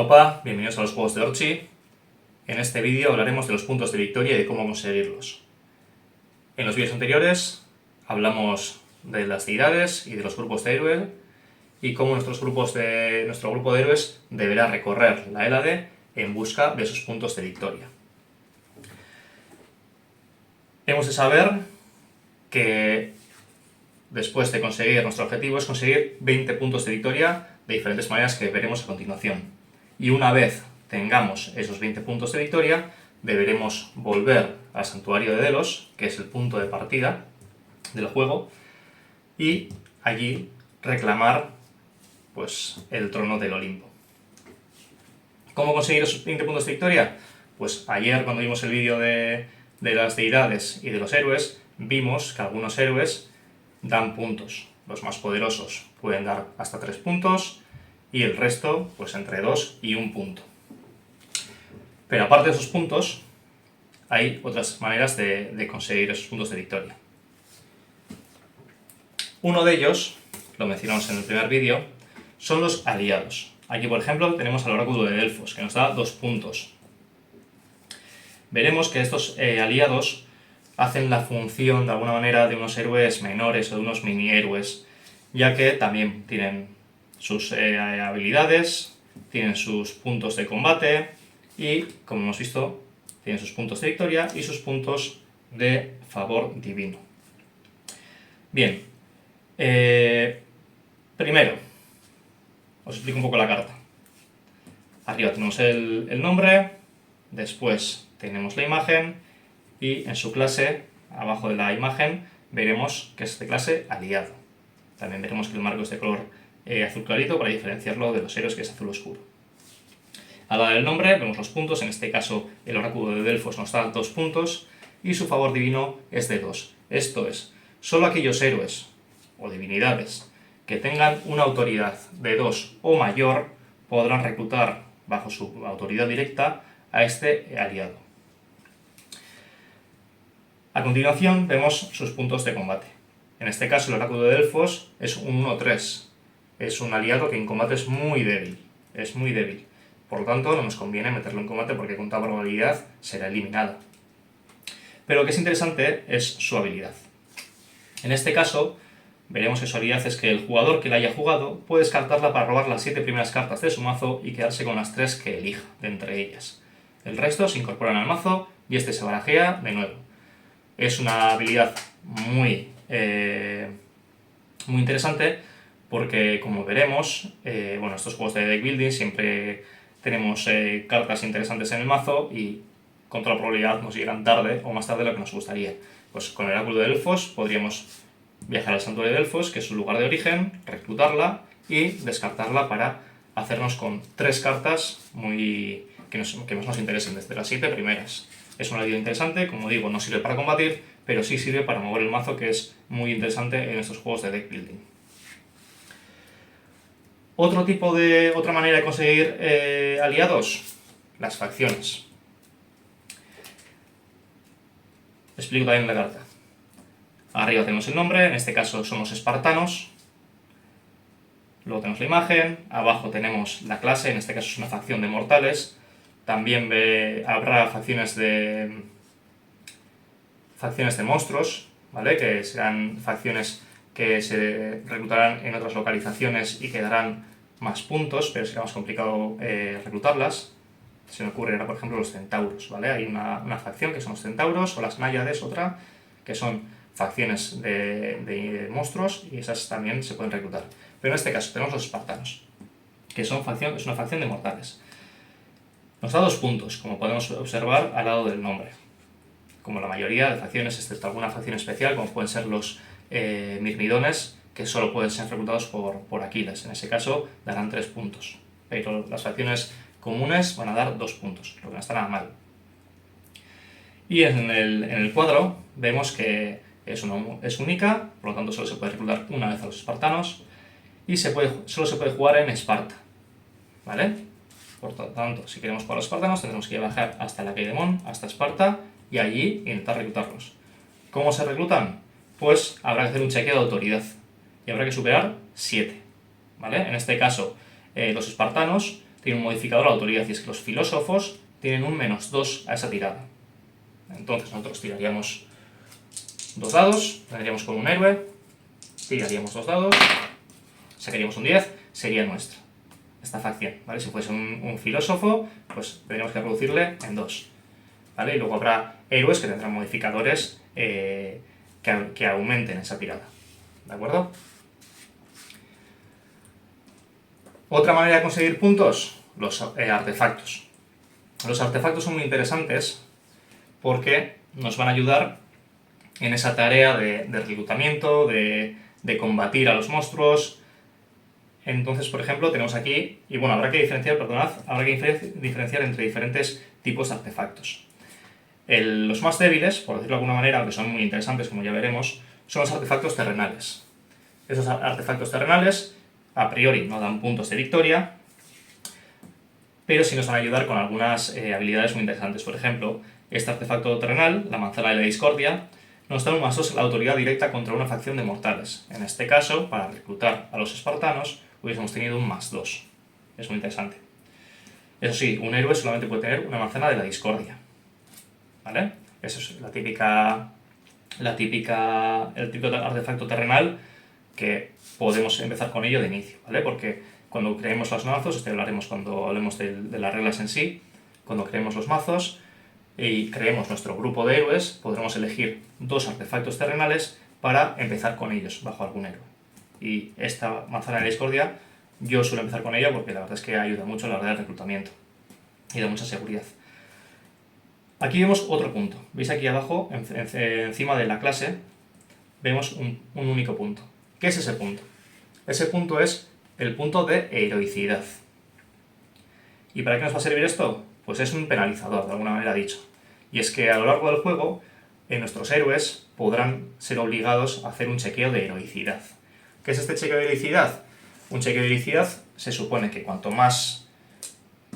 Aupa, bienvenidos a los juegos de Orchi. En este vídeo hablaremos de los puntos de victoria y de cómo conseguirlos. En los vídeos anteriores hablamos de las deidades y de los grupos de héroe y cómo nuestro grupo de héroes deberá recorrer la Hélade en busca de sus puntos de victoria. Hemos de saber que después de conseguir nuestro objetivo es conseguir 20 puntos de victoria de diferentes maneras que veremos a continuación. Y una vez tengamos esos 20 puntos de victoria, deberemos volver al santuario de Delos, que es el punto de partida del juego, y allí reclamar pues, el trono del Olimpo. ¿Cómo conseguir esos 20 puntos de victoria? Pues ayer, cuando vimos el vídeo de las deidades y de los héroes, vimos que algunos héroes dan puntos. Los más poderosos pueden dar hasta 3 puntos y el resto, pues entre 2 y 1 punto. Pero aparte de esos puntos, hay otras maneras de conseguir esos puntos de victoria. Uno de ellos, lo mencionamos en el primer vídeo, son los aliados. Aquí, por ejemplo, tenemos al oráculo de Delfos, que nos da 2 puntos. Veremos que estos aliados hacen la función, de alguna manera, de unos héroes menores o de unos mini héroes, ya que también tienen sus habilidades, tienen sus puntos de combate y, como hemos visto, tienen sus puntos de victoria y sus puntos de favor divino. Bien, primero, os explico un poco la carta. Arriba tenemos el nombre, después tenemos la imagen y en su clase, abajo de la imagen, veremos que es de clase aliado. También veremos que el marco es de color azul clarito para diferenciarlo de los héroes, que es azul oscuro. Al lado del nombre vemos los puntos, en este caso el oráculo de Delfos nos da 2 puntos y su favor divino es de 2. Esto es, solo aquellos héroes o divinidades que tengan una autoridad de 2 o mayor podrán reclutar bajo su autoridad directa a este aliado. A continuación vemos sus puntos de combate. En este caso el oráculo de Delfos es un 1-3. Es un aliado que en combate es muy débil. Por lo tanto no nos conviene meterlo en combate porque con tal probabilidad será eliminado. Pero lo que es interesante es su habilidad. En este caso veremos que su habilidad es que el jugador que la haya jugado puede descartarla para robar las 7 primeras cartas de su mazo y quedarse con las 3 que elija de entre ellas. El resto se incorporan al mazo y este se barajea de nuevo. Es una habilidad muy interesante porque, como veremos, estos juegos de deck building siempre tenemos cartas interesantes en el mazo y con toda probabilidad nos llegan tarde o más tarde de lo que nos gustaría. Pues con el oráculo de Delfos podríamos viajar al santuario de Delfos, que es su lugar de origen, reclutarla y descartarla para hacernos con 3 cartas que más nos interesen, desde las 7 primeras. Es una habilidad interesante, como digo, no sirve para combatir, pero sí sirve para mover el mazo, que es muy interesante en estos juegos de deck building. Otra manera de conseguir aliados, las facciones. Explico también la carta. Arriba tenemos el nombre, en este caso son los espartanos. Luego tenemos la imagen, abajo tenemos la clase, en este caso es una facción de mortales. También habrá facciones de monstruos, ¿vale? Que serán facciones que se reclutarán en otras localizaciones y que darán más puntos, pero será más complicado reclutarlas. Se me ocurre ahora, por ejemplo, los centauros, ¿vale? Hay una facción que son los centauros, o las náyades, otra, que son facciones de monstruos y esas también se pueden reclutar. Pero en este caso tenemos los espartanos, que es una facción de mortales. Nos da 2 puntos, como podemos observar al lado del nombre. Como la mayoría de facciones, excepto alguna facción especial, como pueden ser los mirmidones, que solo pueden ser reclutados por Aquiles. En ese caso darán 3 puntos. Pero las facciones comunes van a dar 2 puntos, lo que no está nada mal. Y en el cuadro vemos que es única, por lo tanto solo se puede reclutar una vez a los espartanos y solo se puede jugar en Esparta, ¿vale? Por lo tanto, si queremos jugar a los espartanos tendremos que bajar hasta la Laqueidemón, hasta Esparta y allí intentar reclutarlos. ¿Cómo se reclutan? Pues habrá que hacer un chequeo de autoridad y habrá que superar 7, ¿vale? En este caso, los espartanos tiene un modificador a la autoridad, y es que los filósofos tienen un -2 a esa tirada. Entonces nosotros tiraríamos 2 dados, tendríamos con un héroe, tiraríamos 2 dados, sacaríamos un 10, sería nuestra esta facción, ¿vale? Si fuese un filósofo, pues tendríamos que reducirle en 2, ¿vale? Y luego habrá héroes que tendrán modificadores que aumenten esa tirada, ¿de acuerdo? Otra manera de conseguir puntos, los artefactos. Los artefactos son muy interesantes porque nos van a ayudar en esa tarea de reclutamiento, de combatir a los monstruos. Entonces, por ejemplo, tenemos aquí, y bueno, habrá que diferenciar entre diferentes tipos de artefactos. Los más débiles, por decirlo de alguna manera, aunque son muy interesantes, como ya veremos, son los artefactos terrenales. Esos artefactos terrenales, a priori, no dan puntos de victoria, pero sí nos van a ayudar con algunas habilidades muy interesantes. Por ejemplo, este artefacto terrenal, la manzana de la discordia, nos da un +2 a la autoridad directa contra una facción de mortales. En este caso, para reclutar a los espartanos, hubiésemos tenido un +2. Es muy interesante. Eso sí, un héroe solamente puede tener una manzana de la discordia, ¿vale? Eso es el típico artefacto terrenal que podemos empezar con ello de inicio, ¿vale? Porque cuando creemos los mazos, esto hablaremos cuando hablemos de las reglas en sí, cuando creemos los mazos y creemos nuestro grupo de héroes, podremos elegir 2 artefactos terrenales para empezar con ellos, bajo algún héroe. Y esta manzana de la discordia, yo suelo empezar con ella porque la verdad es que ayuda mucho a la hora del reclutamiento y da mucha seguridad. Aquí vemos otro punto. ¿Veis aquí abajo, encima de la clase, vemos un único punto? ¿Qué es ese punto? Ese punto es el punto de heroicidad. ¿Y para qué nos va a servir esto? Pues es un penalizador, de alguna manera dicho. Y es que a lo largo del juego, nuestros héroes podrán ser obligados a hacer un chequeo de heroicidad. ¿Qué es este chequeo de heroicidad? Un chequeo de heroicidad se supone que cuanto más,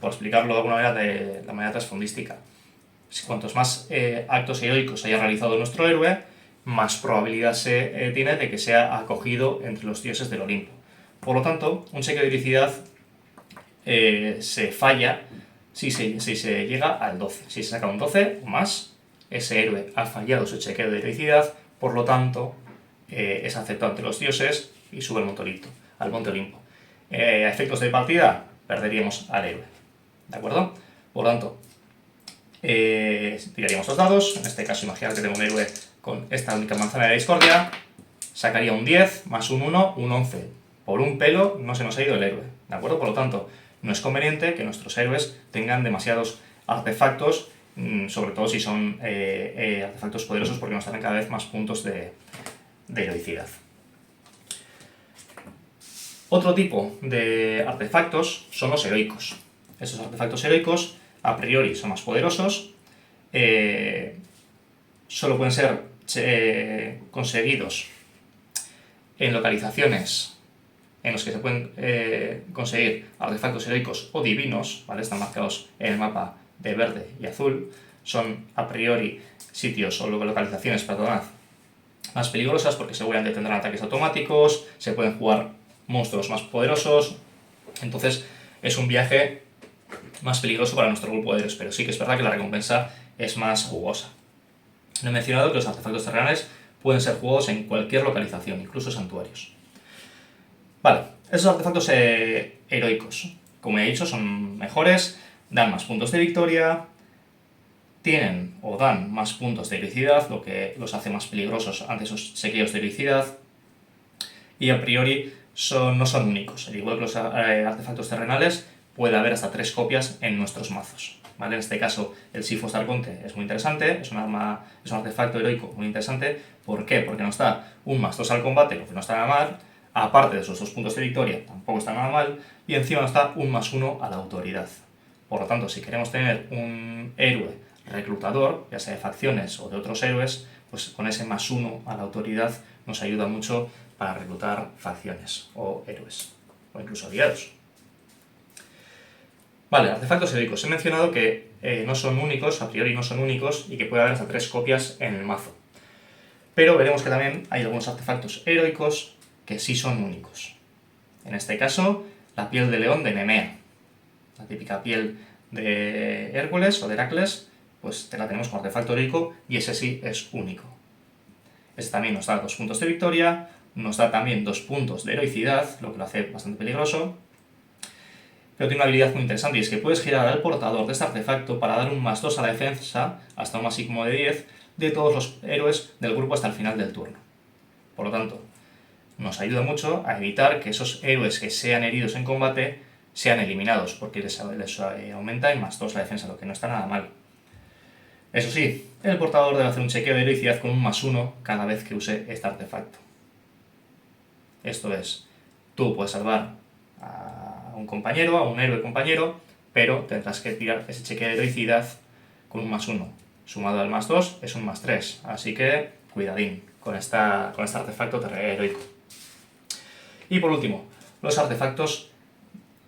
por explicarlo de alguna manera de la manera trasfondística, cuantos más actos heroicos haya realizado nuestro héroe, más probabilidad se tiene de que sea acogido entre los dioses del Olimpo. Por lo tanto, un chequeo de heroicidad se falla si se llega al 12. Si se saca un 12 o más, ese héroe ha fallado su chequeo de heroicidad, por lo tanto, es aceptado ante los dioses y sube al Monte Olimpo. A efectos de partida, perderíamos al héroe, ¿de acuerdo? Por lo tanto, tiraríamos 2 dados, en este caso imaginad que tengo un héroe con esta única manzana de la discordia, sacaría un 10 más un 1, un 11. Por un pelo no se nos ha ido el héroe, ¿de acuerdo? Por lo tanto, no es conveniente que nuestros héroes tengan demasiados artefactos, sobre todo si son artefactos poderosos, porque nos darán cada vez más puntos de heroicidad. Otro tipo de artefactos son los heroicos. Esos artefactos heroicos, a priori, son más poderosos, solo pueden ser conseguidos en localizaciones en los que se pueden conseguir artefactos heroicos o divinos, ¿vale? Están marcados en el mapa de verde y azul, son a priori sitios o localizaciones, perdonad, más peligrosas porque seguramente tendrán ataques automáticos, se pueden jugar monstruos más poderosos, entonces es un viaje más peligroso para nuestro grupo de héroes, pero sí que es verdad que la recompensa es más jugosa. No he mencionado que los artefactos terrenales pueden ser jugados en cualquier localización, incluso santuarios. Vale, esos artefactos heroicos, como he dicho, son mejores, dan más puntos de victoria, tienen o dan más puntos de heroicidad, lo que los hace más peligrosos ante esos chequeos de heroicidad, y a priori no son únicos. Al igual que los artefactos terrenales, puede haber hasta 3 copias en nuestros mazos, ¿vale? En este caso, el Sifos de Arconte es muy interesante, es un artefacto heroico muy interesante. ¿Por qué? Porque nos da un +2 al combate, lo que no está nada mal, aparte de esos 2 puntos de victoria, tampoco está nada mal, y encima nos da un +1 a la autoridad. Por lo tanto, si queremos tener un héroe reclutador, ya sea de facciones o de otros héroes, pues con ese +1 a la autoridad nos ayuda mucho para reclutar facciones o héroes, o incluso aliados. Vale, artefactos heroicos. He mencionado que no son únicos, a priori no son únicos, y que puede haber hasta 3 copias en el mazo. Pero veremos que también hay algunos artefactos heroicos que sí son únicos. En este caso, la piel de león de Nemea, la típica piel de Hércules o de Heracles, pues te la tenemos como artefacto heroico y ese sí es único. Este también nos da 2 puntos de victoria, nos da también 2 puntos de heroicidad, lo que lo hace bastante peligroso, pero tiene una habilidad muy interesante y es que puedes girar al portador de este artefacto para dar un +2 a la defensa, hasta un máximo de 10, de todos los héroes del grupo hasta el final del turno. Por lo tanto, nos ayuda mucho a evitar que esos héroes que sean heridos en combate sean eliminados, porque les aumenta en +2 la defensa, lo que no está nada mal. Eso sí, el portador debe hacer un chequeo de heroicidad con un +1 cada vez que use este artefacto. Esto es, tú puedes salvar a un compañero, a un héroe compañero, pero tendrás que tirar ese chequeo de heroicidad con un +1. Sumado al +2 es un +3, así que cuidadín con este artefacto heroico. Y por último, los artefactos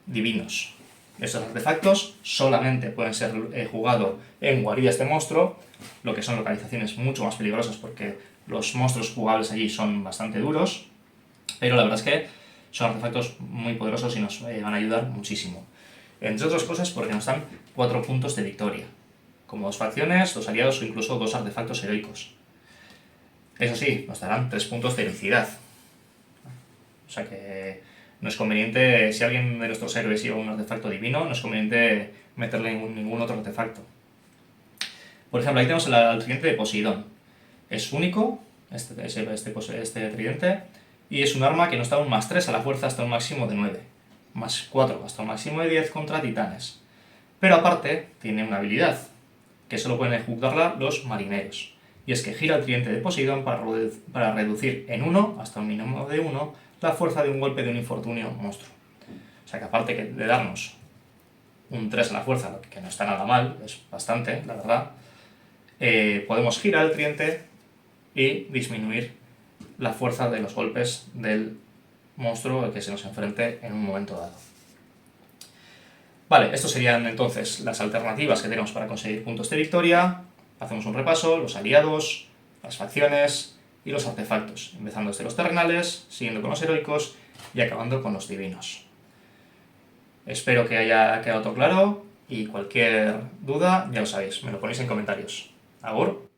divinos. Estos artefactos solamente pueden ser jugados en guaridas de monstruo, lo que son localizaciones mucho más peligrosas porque los monstruos jugables allí son bastante duros, pero la verdad es que son artefactos muy poderosos y nos van a ayudar muchísimo. Entre otras cosas porque nos dan 4 puntos de victoria, como 2 facciones, 2 aliados o incluso 2 artefactos heroicos. Eso sí, nos darán 3 puntos de heroicidad. O sea que no es conveniente, si alguien de nuestros héroes lleva un artefacto divino, no es conveniente meterle ningún otro artefacto. Por ejemplo, ahí tenemos el tridente de Poseidón. Es único, este tridente, y es un arma que nos da un +3 a la fuerza hasta un máximo de 9, +4 hasta un máximo de 10 contra titanes. Pero aparte, tiene una habilidad, que solo pueden ejecutarla los marineros, y es que gira el tridente de Poseidón para reducir en 1, hasta un mínimo de 1, la fuerza de un golpe de un infortunio monstruo. O sea que aparte de darnos un 3 a la fuerza, que no está nada mal, es bastante, la verdad, podemos girar el tridente y disminuir la fuerza de los golpes del monstruo que se nos enfrente en un momento dado. Vale, estos serían entonces las alternativas que tenemos para conseguir puntos de victoria. Hacemos un repaso: los aliados, las facciones y los artefactos, empezando desde los terrenales, siguiendo con los heroicos y acabando con los divinos. Espero que haya quedado todo claro y cualquier duda, ya lo sabéis, me lo ponéis en comentarios. Agur.